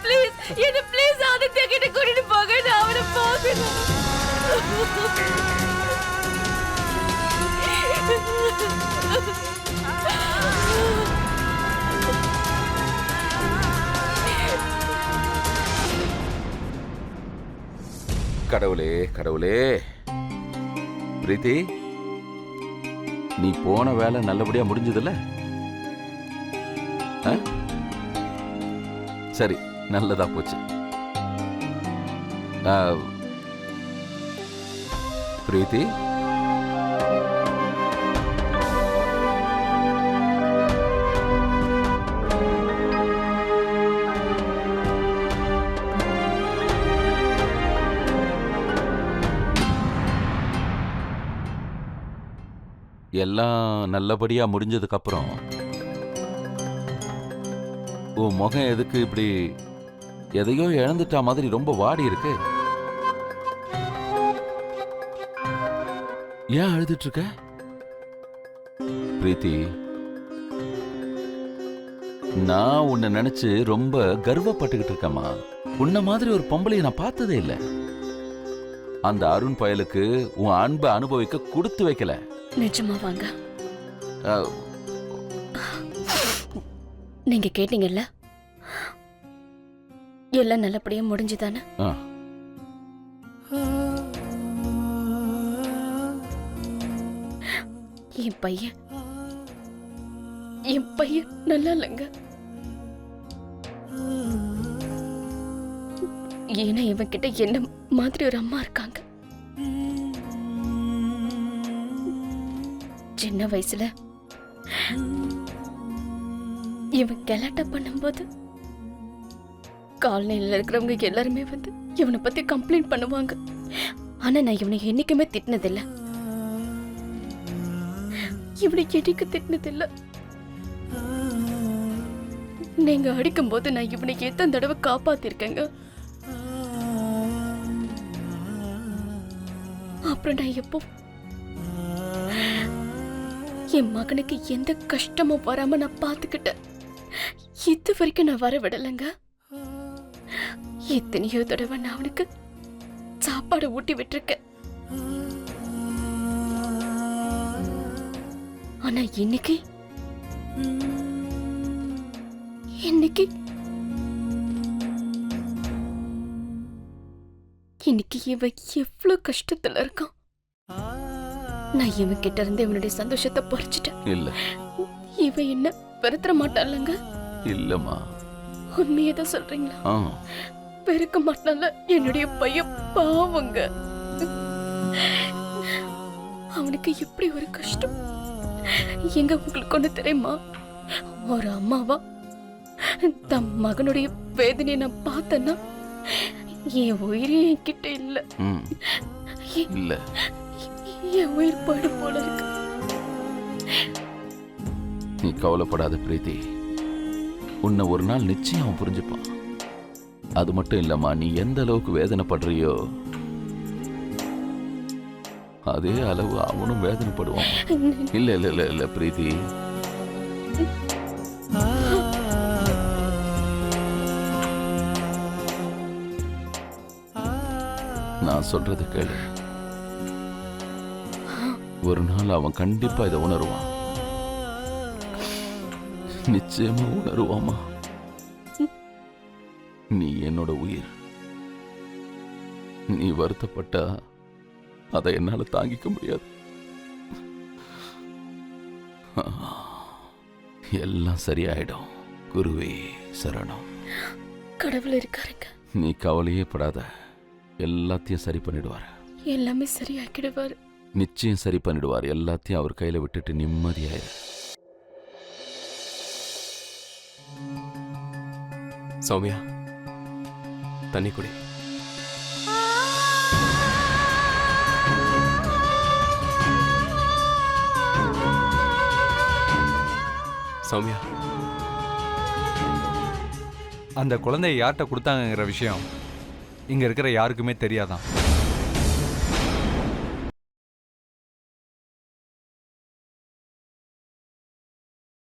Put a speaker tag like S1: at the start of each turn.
S1: Please என்ன please Aditya கிட்ட கூட்டிட்டு போங்க, நான் அவனை பார்க்கணும்.
S2: கடவுளே கடவுளே. பிரீத்தி, நீ போன வேலை நல்லபடியா முடிஞ்சதுல்ல? சரி, நல்லதா போச்சு. பிரீத்தி, எல்லாம் நல்லபடியா முடிஞ்சதுக்கு அப்புறம் உன் முகம் எதுக்கு இப்படி எதையோ இழந்துட்டா மாதிரி ரொம்ப வாடி இருக்கு? ஏன் அழுதுட்டு இருக்க பிரீத்தி? நான் உன்னை நினைச்சு ரொம்ப கர்வப்பட்டுக்கிட்டு இருக்கேம்மா. உன்ன மாதிரி ஒரு பொம்பளையை நான் பார்த்ததே இல்லை. அந்த அருண் பயலுக்கு உன் அன்பை அனுபவிக்க கொடுத்து வைக்கல.
S1: நிஜமா வாங்க, நீங்க கேட்டீங்கல்ல, எல்லாம் நல்லபடியா முடிஞ்சுதானே? என் பையன் நல்லா இல்லைங்க. ஏன்னா இவன் கிட்ட என்ன மாதிரி ஒரு அம்மா இருக்காங்க. சின்ன வயசுல இவன் கலாட்டா பண்ணும்போது காலனில இருக்கிறவங்க எல்லாருமே வந்து இவனை பத்தி கம்ப்ளைண்ட் பண்ணுவாங்க. ஆனா நான் இவனை என்னைக்குமே திட்டினதில்லை. இவனை எடிக்க திட்டினதில்ல. நீங்க அடிக்கும் போது நான் இவனை எத்தனை தடவை காப்பாத்திருக்கேங்க. அப்புறம் நான் எப்போ என் மகனுக்கு எந்த கஷ்டமும் வராம நான் பாத்துக்கிட்டேன். இது வரைக்கும் நான் வர விடலைங்க. எத்தனையோ தடவை நான் அவனுக்கு சாப்பாடு ஊட்டி விட்டுருக்கேன். ஆனா இன்னைக்கு இவன் எவ்வளவு கஷ்டத்துல இருக்கான். நான் இவன் கிட்ட இருந்து இவனுடைய சந்தோஷத்தை பறிச்சுட்டேன்.
S2: இல்ல,
S1: இவன் என்ன பெருத்த மாட்டான்லங்க?
S2: இல்லம்மா,
S1: உண்மையதான் சொல்றீங்களா? பெருக்க மாட்டான்ல என்னுடைய பையன். பாவங்க, அவனுக்கு எப்படி ஒரு கஷ்டம். எங்க உங்களுக்கு ஒண்ணு தெரியுமா? ஒரு அம்மாவா தம் மகனுடைய வேதனையை நான் பார்த்தேன்னா என் உயிரே என்கிட்ட இல்ல.
S2: இல்ல,
S1: என் உயிர் போயிடு போல இருக்கு.
S2: நீ கவலைப்படாத பிரீத்தி. உன்னை ஒரு நாள் நிச்சயம் அவன் புரிஞ்சுப்பான். அது மட்டும் இல்லம்மா, நீ எந்த அளவுக்கு வேதனைப்படுறியோ அதே அளவு அவனும் வேதனைப்படுவான். இல்ல இல்ல இல்ல இல்ல பிரீத்தி, நான் சொல்றது கேளு. ஒரு நாள் அவன் கண்டிப்பா இதை உணருவான். நிச்சயமா உணருவாமா. நீ என்னோட உயிர். நீ வருத்தப்பட்டா அதை என்னால தாங்கிக்க முடியாது. எல்லாம் சரியாயிடும். குருவே சரணம்.
S1: கடவுள் இருக்காருங்க.
S2: நீ கவலையே படாத, எல்லாத்தையும் சரி பண்ணிடுவார்.
S1: எல்லாமே சரியாக்கிடுவார்.
S2: நிச்சயம் சரி பண்ணிடுவார். எல்லாத்தையும் அவர் கையில விட்டுட்டு நிம்மதியாயிரு.
S3: சௌமியா, தண்ணி குடி. சௌமியா,
S4: அந்த குழந்தைய யார்கிட்ட கொடுத்தாங்கிற விஷயம் இங்க இருக்கிற யாருக்குமே தெரியாதான்.